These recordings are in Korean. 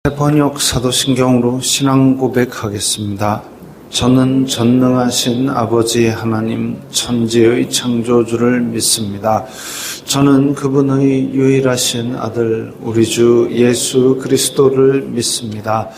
번역 사도신경으로 신앙 고백하겠습니다. 저는 전능하신 아버지 하나님 천지의 창조주를 믿습니다. 저는 그분의 유일하신 아들 우리 주 예수 그리스도를 믿습니다.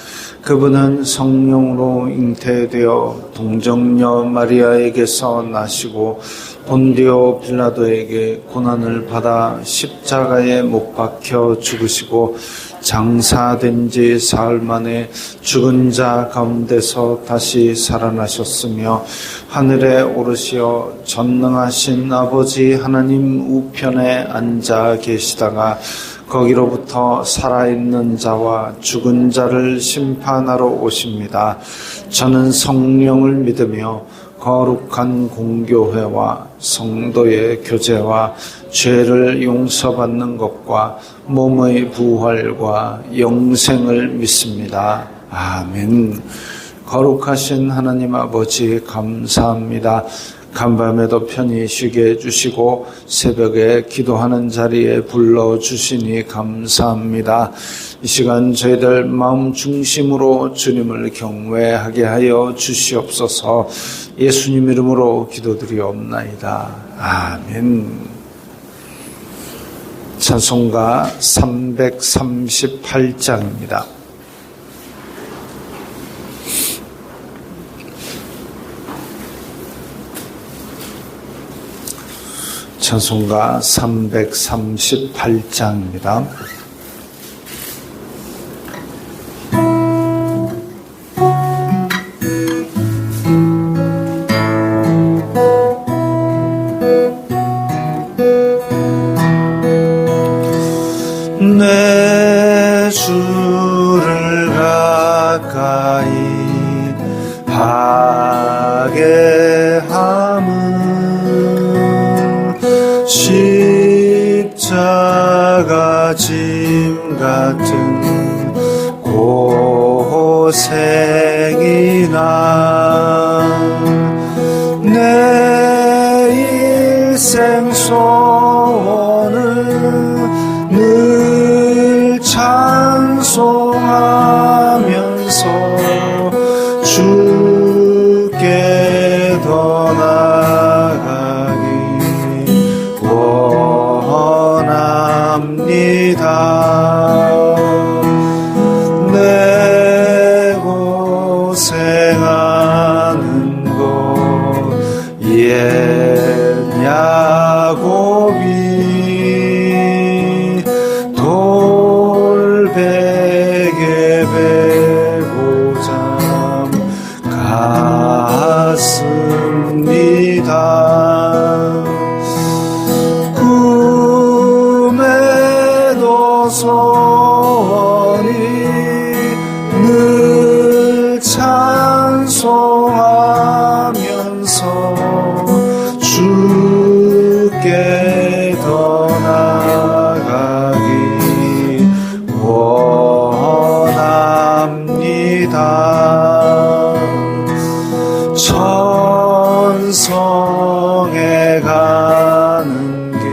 그분은 성령으로 잉태되어 동정녀 마리아에게서 나시고 본디오 빌라도에게 고난을 받아 십자가에 못 박혀 죽으시고 장사된 지 사흘 만에 죽은 자 가운데서 다시 살아나셨으며 하늘에 오르시어 전능하신 아버지 하나님 우편에 앉아 계시다가 거기로부터 살아있는 자와 죽은 자를 심판하러 오십니다. 저는 성령을 믿으며 거룩한 공교회와 성도의 교제와 죄를 용서받는 것과 몸의 부활과 영생을 믿습니다. 아멘. 거룩하신 하나님 아버지 감사합니다. 간밤에도 편히 쉬게 해주시고 새벽에 기도하는 자리에 불러주시니 감사합니다. 이 시간 저희들 마음 중심으로 주님을 경외하게 하여 주시옵소서. 예수님 이름으로 기도드리옵나이다. 아멘. 찬송가 338장입니다. 찬송가 338장입니다. 내 주를 가까이 하게 함은 십자가 짐 같은 고생이나 내 일생 소원은 늘 찬송하면서 주께 더 나아가기 원합니다. 내 고생하는 것 옛 야곱이 돌베개 베고 잠 갔습니다. 꿈에도 소원이 늘 찬송하면서 주께 더 나아가기 원합니다. 천성에 가는 길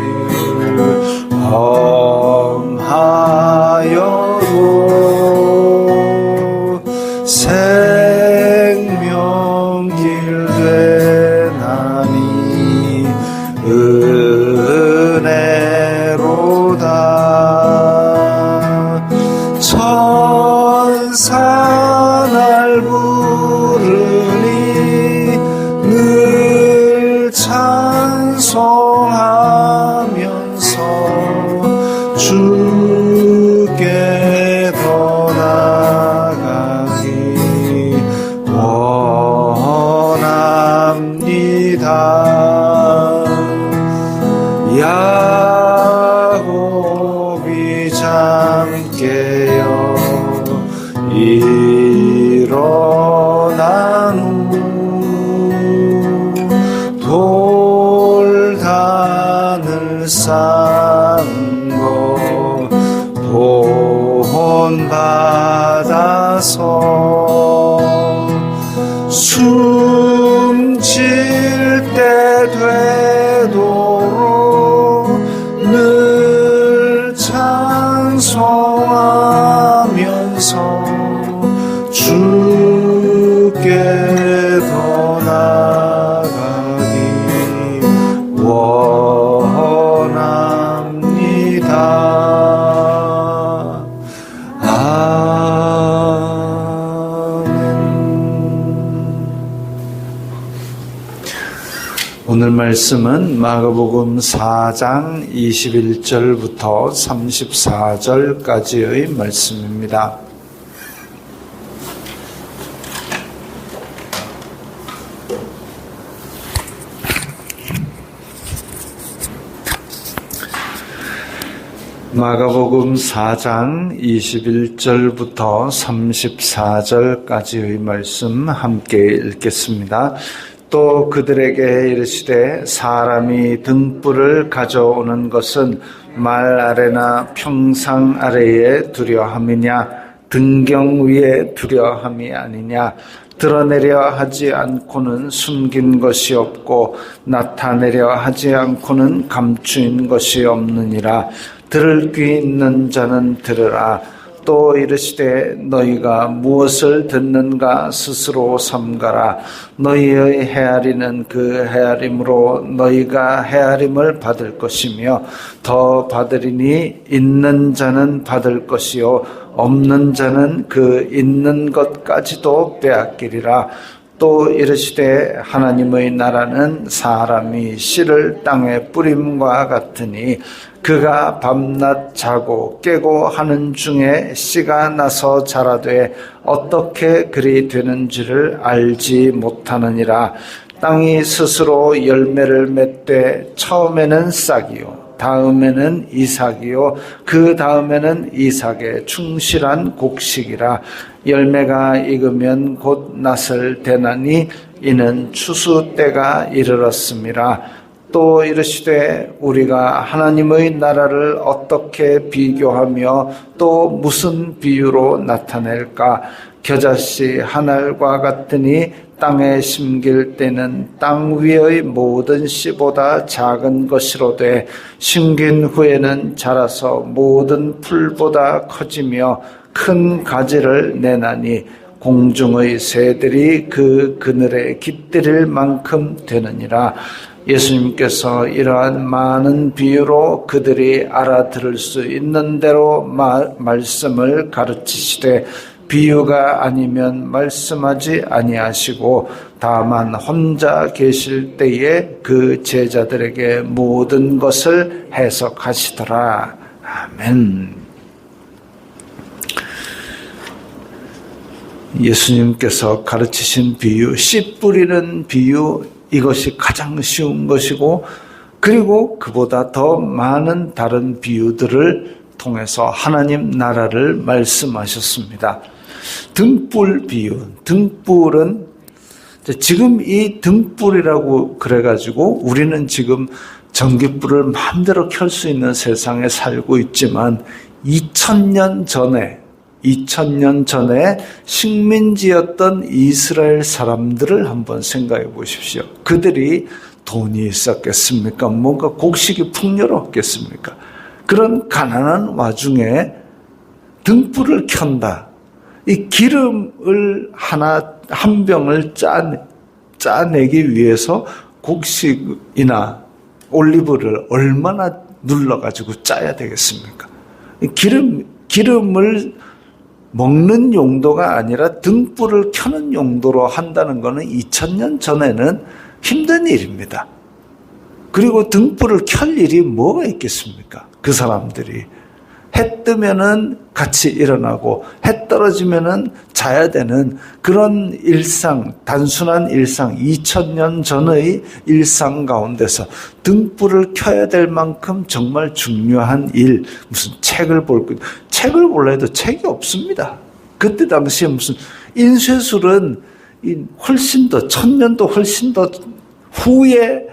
험하여도 생명길 되나니 은혜로다. 천사 날 부르니 늘 찬송하면서 주께 더 나아가기 원합니다. 야곱이 잠 깨어 일어난 후 돌단을 쌓은 것 본받아서 숨질 때 되도록 늘 찬송하면서 말씀은 마가복음 4장 21절부터 34절까지의 말씀입니다. 마가복음 4장 21절부터 34절까지의 말씀 함께 읽겠습니다. 또 그들에게 이르시되 사람이 등불을 가져오는 것은 말 아래나 평상 아래에 두려함이냐 등경 위에 두려함이 아니냐. 드러내려 하지 않고는 숨긴 것이 없고 나타내려 하지 않고는 감추인 것이 없느니라. 들을 귀 있는 자는 들으라. 또 이르시되 너희가 무엇을 듣는가 스스로 삼가라. 너희의 헤아리는 그 헤아림으로 너희가 헤아림을 받을 것이며 더 받으리니 있는 자는 받을 것이요 없는 자는 그 있는 것까지도 빼앗기리라. 또 이르시되 하나님의 나라는 사람이 씨를 땅에 뿌림과 같으니 그가 밤낮 자고 깨고 하는 중에 씨가 나서 자라되 어떻게 그리 되는지를 알지 못하느니라. 땅이 스스로 열매를 맺되 처음에는 싹이요 다음에는 이삭이요 그 다음에는 이삭의 충실한 곡식이라. 열매가 익으면 곧 낫을 대나니 이는 추수 때가 이르렀음이라. 또 이르시되 우리가 하나님의 나라를 어떻게 비교하며 또 무슨 비유로 나타낼까. 겨자씨 한 알과 같으니 땅에 심길 때는 땅 위의 모든 씨보다 작은 것이로되 심긴 후에는 자라서 모든 풀보다 커지며 큰 가지를 내나니 공중의 새들이 그 그늘에 깃들일 만큼 되느니라. 예수님께서 이러한 많은 비유로 그들이 알아들을 수 있는 대로 말씀을 가르치시되 비유가 아니면 말씀하지 아니하시고 다만 혼자 계실 때에 그 제자들에게 모든 것을 해석하시더라. 아멘. 예수님께서 가르치신 비유, 씨 뿌리는 비유, 이것이 가장 쉬운 것이고 그리고 그보다 더 많은 다른 비유들을 통해서 하나님 나라를 말씀하셨습니다. 등불 비유, 등불은 지금 이 등불이라고 그래가지고 우리는 지금 전기불을 마음대로 켤 수 있는 세상에 살고 있지만 2000년 전에 식민지였던 이스라엘 사람들을 한번 생각해 보십시오. 그들이 돈이 있었겠습니까? 뭔가 곡식이 풍요롭겠습니까? 그런 가난한 와중에 등불을 켠다. 이 기름을 한 병을 짜내기 위해서 곡식이나 올리브를 얼마나 눌러가지고 짜야 되겠습니까? 기름을 먹는 용도가 아니라 등불을 켜는 용도로 한다는 것은 2000년 전에는 힘든 일입니다. 그리고 등불을 켤 일이 뭐가 있겠습니까? 그 사람들이 해 뜨면은 같이 일어나고 해 떨어지면은 자야 되는 그런 일상, 단순한 일상, 2000년 전의 일상 가운데서 등불을 켜야 될 만큼 정말 중요한 일, 무슨 책을 볼라 해도 책이 없습니다. 그때 당시에 무슨 인쇄술은 훨씬 더 1000년도 훨씬 더 후에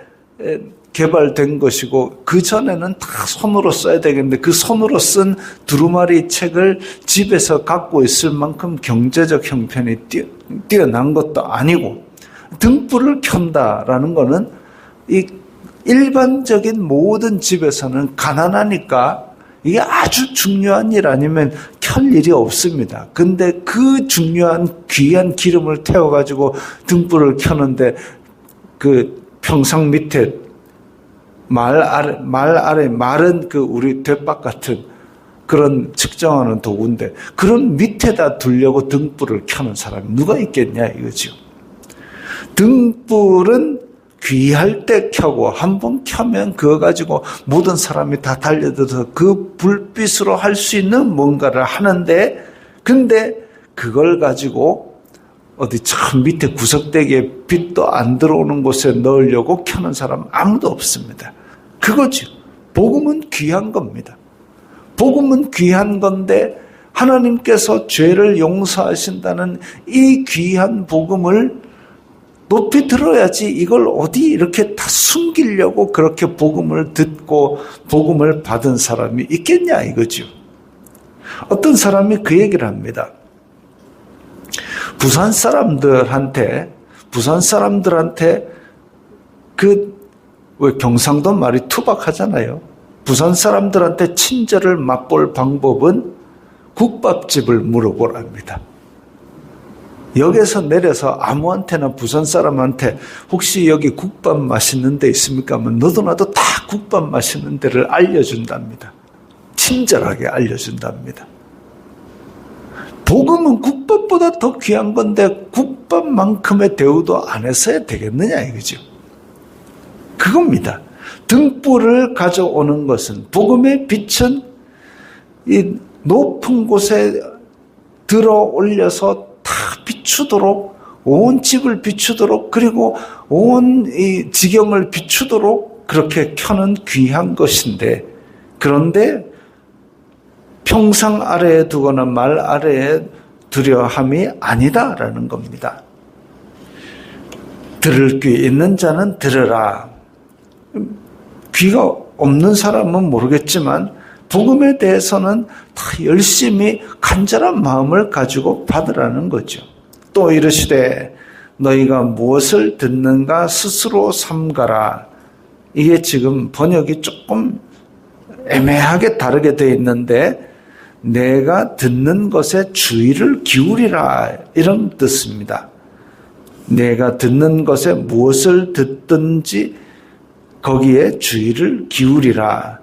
개발된 것이고 그 전에는 다 손으로 써야 되겠는데 그 손으로 쓴 두루마리 책을 집에서 갖고 있을 만큼 경제적 형편이 뛰어난 것도 아니고 등불을 켠다라는 것은 이 일반적인 모든 집에서는 가난하니까 이게 아주 중요한 일 아니면 켤 일이 없습니다. 근데 그 중요한 귀한 기름을 태워가지고 등불을 켜는데 그 평상 밑에 말은 그 우리 돛박 같은 그런 측정하는 도구인데 그런 밑에다 두려고 등불을 켜는 사람이 누가 있겠냐 이거죠. 등불은 귀할 때 켜고 한 번 켜면 그거 가지고 모든 사람이 다 달려들어서 그 불빛으로 할 수 있는 뭔가를 하는데, 근데 그걸 가지고 어디 참 밑에 구석대기에 빛도 안 들어오는 곳에 넣으려고 켜는 사람 아무도 없습니다. 그거죠. 복음은 귀한 겁니다. 복음은 귀한 건데 하나님께서 죄를 용서하신다는 이 귀한 복음을 높이 들어야지 이걸 어디 이렇게 다 숨기려고 그렇게 복음을 듣고 복음을 받은 사람이 있겠냐 이거죠. 어떤 사람이 그 얘기를 합니다. 부산 사람들한테 왜 경상도 말이 투박하잖아요. 부산 사람들한테 친절을 맛볼 방법은 국밥집을 물어보랍니다. 역에서 내려서 아무한테나 부산 사람한테 혹시 여기 국밥 맛있는 데 있습니까? 하면 너도 나도 다 국밥 맛있는 데를 알려준답니다. 친절하게 알려준답니다. 복음은 국밥보다 더 귀한 건데 국밥만큼의 대우도 안 했어야 되겠느냐 이거죠. 그겁니다. 등불을 가져오는 것은 복음의 빛은 이 높은 곳에 들어 올려서 다 비추도록 온 집을 비추도록 그리고 온 이 지경을 비추도록 그렇게 켜는 귀한 것인데 그런데 평상 아래에 두거나 말 아래에 두려 함이 아니다라는 겁니다. 들을 귀 있는 자는 들으라. 귀가 없는 사람은 모르겠지만 복음에 대해서는 다 열심히 간절한 마음을 가지고 받으라는 거죠. 또 이르시되 너희가 무엇을 듣는가 스스로 삼가라. 이게 지금 번역이 조금 애매하게 다르게 되어 있는데 내가 듣는 것에 주의를 기울이라 이런 뜻입니다. 내가 듣는 것에 무엇을 듣든지 거기에 주의를 기울이라.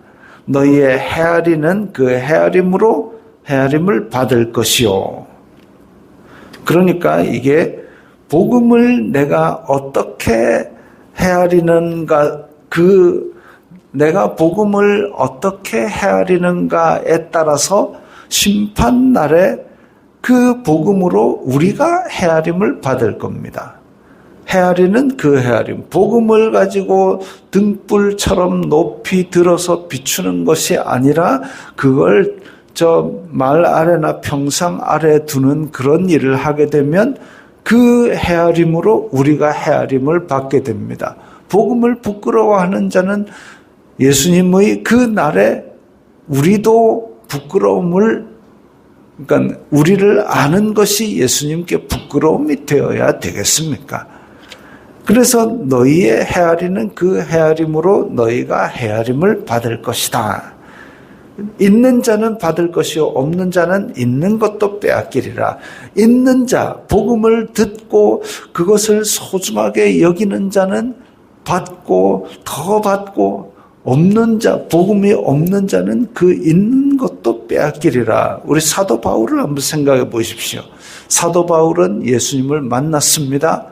너희의 헤아리는 그 헤아림으로 헤아림을 받을 것이요. 그러니까 이게 복음을 내가 어떻게 헤아리는가, 내가 복음을 어떻게 헤아리는가에 따라서 심판날에 그 복음으로 우리가 헤아림을 받을 겁니다. 헤아리는 그 헤아림, 복음을 가지고 등불처럼 높이 들어서 비추는 것이 아니라 그걸 저 말 아래나 평상 아래에 두는 그런 일을 하게 되면 그 헤아림으로 우리가 헤아림을 받게 됩니다. 복음을 부끄러워하는 자는 예수님의 그 날에 우리도 부끄러움을, 그러니까 우리를 아는 것이 예수님께 부끄러움이 되어야 되겠습니까? 그래서 너희의 헤아리는 그 헤아림으로 너희가 헤아림을 받을 것이다. 있는 자는 받을 것이요 없는 자는 있는 것도 빼앗기리라. 있는 자, 복음을 듣고 그것을 소중하게 여기는 자는 받고 더 받고, 없는 자, 복음이 없는 자는 그 있는 것도 빼앗기리라. 우리 사도 바울을 한번 생각해 보십시오. 사도 바울은 예수님을 만났습니다.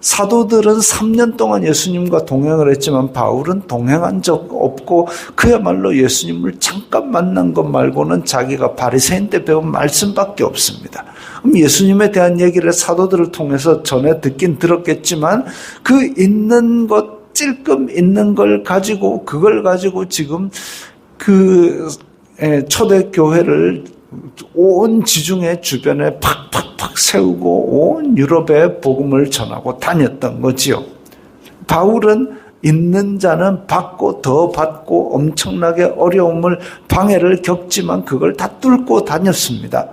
사도들은 3년 동안 예수님과 동행을 했지만 바울은 동행한 적 없고 그야말로 예수님을 잠깐 만난 것 말고는 자기가 바리새인 때 배운 말씀밖에 없습니다. 그럼 예수님에 대한 얘기를 사도들을 통해서 전에 듣긴 들었겠지만 그 있는 것, 찔끔 있는 걸 가지고, 그걸 가지고 지금 그 초대교회를 온 지중해 주변에 팍팍팍 세우고 온 유럽에 복음을 전하고 다녔던 거지요. 바울은 있는 자는 받고 더 받고 엄청나게 어려움을, 방해를 겪지만 그걸 다 뚫고 다녔습니다.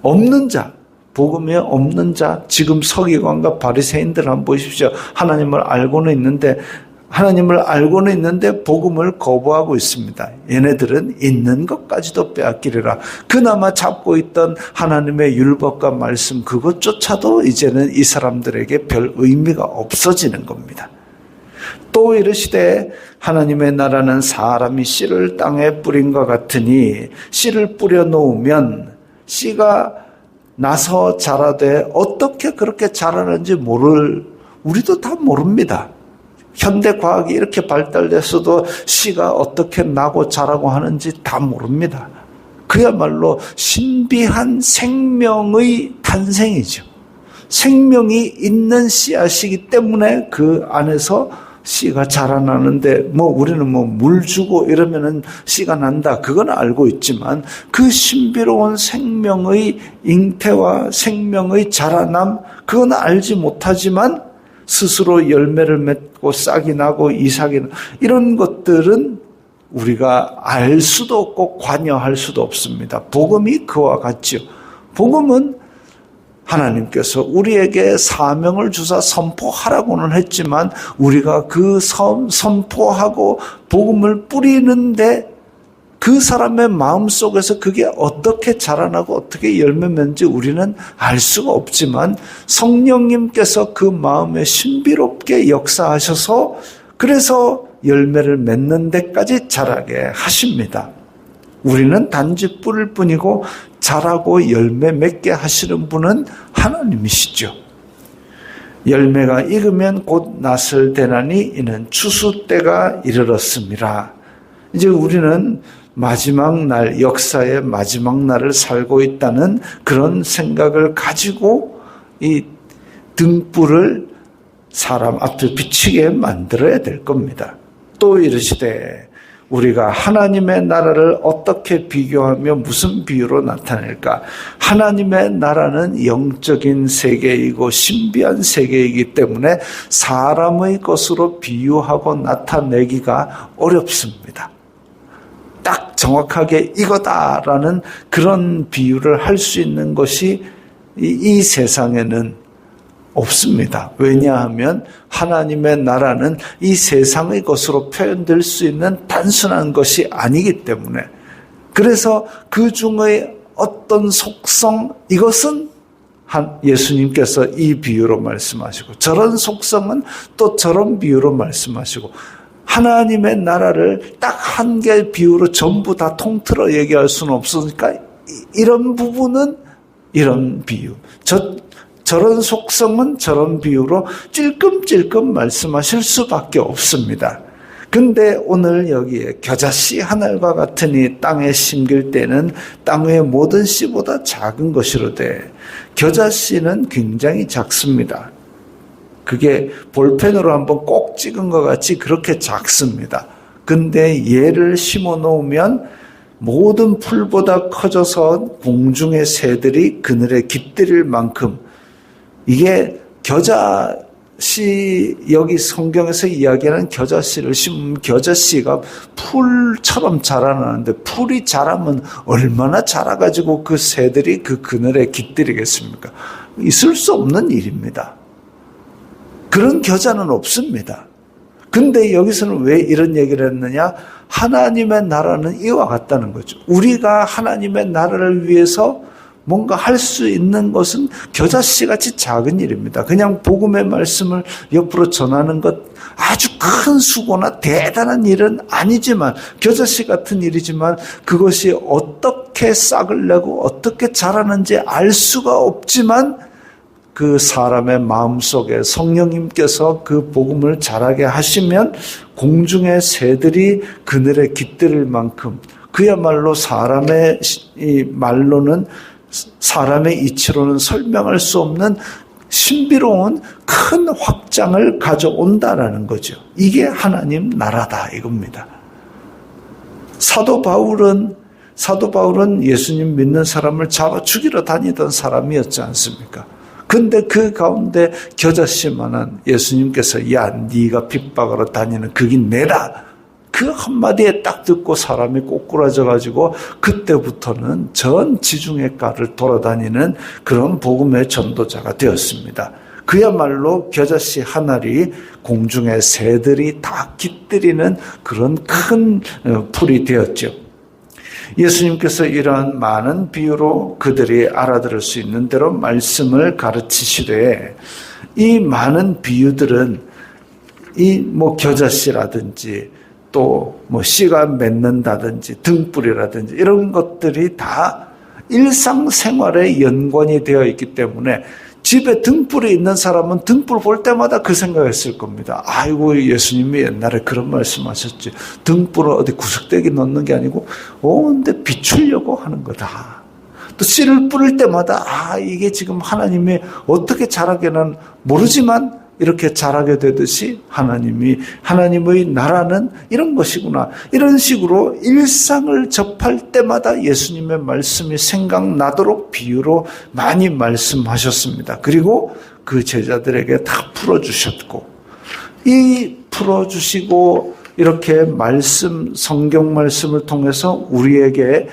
없는 자, 복음이 없는 자, 지금 서기관과 바리새인들 한번 보십시오. 하나님을 알고는 있는데 복음을 거부하고 있습니다. 얘네들은 있는 것까지도 빼앗기리라. 그나마 잡고 있던 하나님의 율법과 말씀, 그것조차도 이제는 이 사람들에게 별 의미가 없어지는 겁니다. 또 이르시되 하나님의 나라는 사람이 씨를 땅에 뿌린 것 같으니 씨를 뿌려 놓으면 씨가 나서 자라되 어떻게 그렇게 자라는지 우리도 다 모릅니다. 현대 과학이 이렇게 발달돼서도 씨가 어떻게 나고 자라고 하는지 다 모릅니다. 그야말로 신비한 생명의 탄생이죠. 생명이 있는 씨앗이기 때문에 그 안에서 씨가 자라나는데 우리는 물 주고 이러면은 씨가 난다. 그건 알고 있지만 그 신비로운 생명의 잉태와 생명의 자라남 그건 알지 못하지만 스스로 열매를 맺고 싹이 나고 이삭이 이런 것들은 우리가 알 수도 없고 관여할 수도 없습니다. 복음이 그와 같지요. 복음은 하나님께서 우리에게 사명을 주사 선포하라고는 했지만 우리가 그 선포하고 복음을 뿌리는데 그 사람의 마음속에서 그게 어떻게 자라나고 어떻게 열매 맺는지 우리는 알 수가 없지만 성령님께서 그 마음에 신비롭게 역사하셔서 그래서 열매를 맺는 데까지 자라게 하십니다. 우리는 단지 뿌릴 뿐이고 자라고 열매 맺게 하시는 분은 하나님이시죠. 열매가 익으면 곧 낫을 대나니 이는 추수 때가 이르렀습니다. 이제 우리는 마지막 날, 역사의 마지막 날을 살고 있다는 그런 생각을 가지고 이 등불을 사람 앞에 비치게 만들어야 될 겁니다. 또 이르시되 우리가 하나님의 나라를 어떻게 비교하며 무슨 비유로 나타낼까? 하나님의 나라는 영적인 세계이고 신비한 세계이기 때문에 사람의 것으로 비유하고 나타내기가 어렵습니다. 딱 정확하게 이거다라는 그런 비유를 할 수 있는 것이 이 세상에는 없습니다. 왜냐하면 하나님의 나라는 이 세상의 것으로 표현될 수 있는 단순한 것이 아니기 때문에 그래서 그 중의 어떤 속성 이것은 예수님께서 이 비유로 말씀하시고 저런 속성은 또 저런 비유로 말씀하시고 하나님의 나라를 딱 한 개의 비유로 전부 다 통틀어 얘기할 수는 없으니까 이런 부분은 이런 비유 저런 속성은 저런 비유로 찔끔찔끔 말씀하실 수밖에 없습니다. 근데 오늘 여기에 겨자씨 한 알과 같으니 땅에 심길 때는 땅 위의 모든 씨보다 작은 것이로되 겨자씨는 굉장히 작습니다. 그게 볼펜으로 한번 꼭 찍은 것 같이 그렇게 작습니다. 근데 얘를 심어 놓으면 모든 풀보다 커져서 공중의 새들이 그늘에 깃들일 만큼 이게 겨자씨 여기 성경에서 이야기하는 겨자씨를 심으면 겨자씨가 풀처럼 자라나는데 풀이 자라면 얼마나 자라가지고 그 새들이 그 그늘에 깃들이겠습니까? 있을 수 없는 일입니다. 그런 겨자는 없습니다. 근데 여기서는 왜 이런 얘기를 했느냐? 하나님의 나라는 이와 같다는 거죠. 우리가 하나님의 나라를 위해서 뭔가 할 수 있는 것은 겨자씨같이 작은 일입니다. 그냥 복음의 말씀을 옆으로 전하는 것 아주 큰 수고나 대단한 일은 아니지만 겨자씨 같은 일이지만 그것이 어떻게 싹을 내고 어떻게 자라는지 알 수가 없지만 그 사람의 마음속에 성령님께서 그 복음을 자라게 하시면 공중의 새들이 그늘에 깃들일 만큼 그야말로 사람의 말로는 사람의 이치로는 설명할 수 없는 신비로운 큰 확장을 가져온다라는 거죠. 이게 하나님 나라다 이겁니다. 사도 바울은 예수님 믿는 사람을 잡아 죽이러 다니던 사람이었지 않습니까? 근데 그 가운데 겨자씨만한 예수님께서 야 네가 핍박하러 다니는 그게 내다. 그 한마디에 딱 듣고 사람이 꼬꾸라져가지고 그때부터는 전 지중해가를 돌아다니는 그런 복음의 전도자가 되었습니다. 그야말로 겨자씨 한 알이 공중의 새들이 다 깃들이는 그런 큰 풀이 되었죠. 예수님께서 이러한 많은 비유로 그들이 알아들을 수 있는 대로 말씀을 가르치시되 이 많은 비유들은 이 겨자씨라든지 또 씨가 맺는다든지 등불이라든지 이런 것들이 다 일상생활에 연관이 되어 있기 때문에 집에 등불이 있는 사람은 등불 볼 때마다 그 생각했을 겁니다. 아이고, 예수님이 옛날에 그런 말씀하셨지. 등불을 어디 구석대기 넣는 게 아니고 온데 비추려고 하는 거다. 또 씨를 뿌릴 때마다 이게 지금 하나님이 어떻게 자라게는 모르지만 이렇게 자라게 되듯이 하나님의 나라는 이런 것이구나. 이런 식으로 일상을 접할 때마다 예수님의 말씀이 생각나도록 비유로 많이 말씀하셨습니다. 그리고 그 제자들에게 다 풀어주셨고, 이 풀어주시고 이렇게 성경 말씀을 통해서 우리에게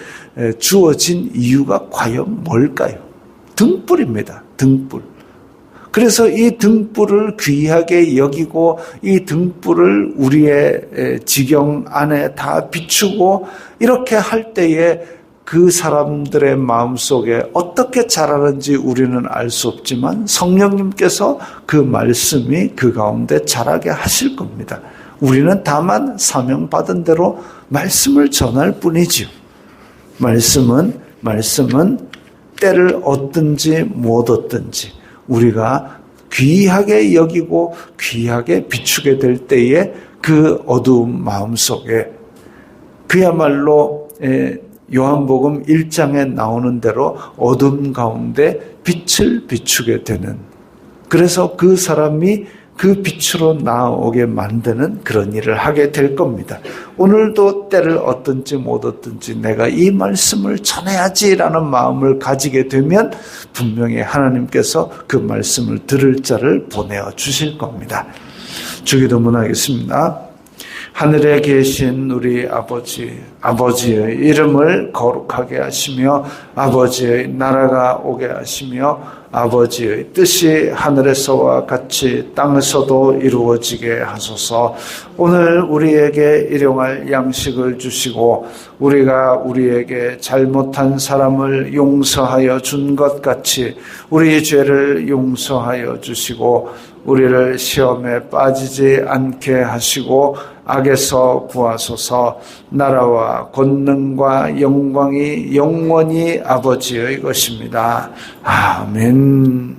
주어진 이유가 과연 뭘까요? 등불입니다. 등불. 그래서 이 등불을 귀하게 여기고 이 등불을 우리의 지경 안에 다 비추고 이렇게 할 때에 그 사람들의 마음속에 어떻게 자라는지 우리는 알 수 없지만 성령님께서 그 말씀이 그 가운데 자라게 하실 겁니다. 우리는 다만 사명받은 대로 말씀을 전할 뿐이지요. 말씀은 때를 얻든지 못 얻든지 우리가 귀하게 여기고 귀하게 비추게 될 때에 그 어두운 마음속에 그야말로 요한복음 1장에 나오는 대로 어둠 가운데 빛을 비추게 되는, 그래서 그 사람이 그 빛으로 나오게 만드는 그런 일을 하게 될 겁니다. 오늘도 때를 얻든지 못 얻든지 내가 이 말씀을 전해야지라는 마음을 가지게 되면 분명히 하나님께서 그 말씀을 들을 자를 보내어 주실 겁니다. 주기도문하겠습니다. 하늘에 계신 우리 아버지의 이름을 거룩하게 하시며 아버지의 나라가 오게 하시며 아버지의 뜻이 하늘에서와 같이 땅에서도 이루어지게 하소서. 오늘 우리에게 일용할 양식을 주시고 우리가 우리에게 잘못한 사람을 용서하여 준 것 같이 우리의 죄를 용서하여 주시고 우리를 시험에 빠지지 않게 하시고 악에서 구하소서. 나라와 권능과 영광이 영원히 아버지의 것입니다. 아멘.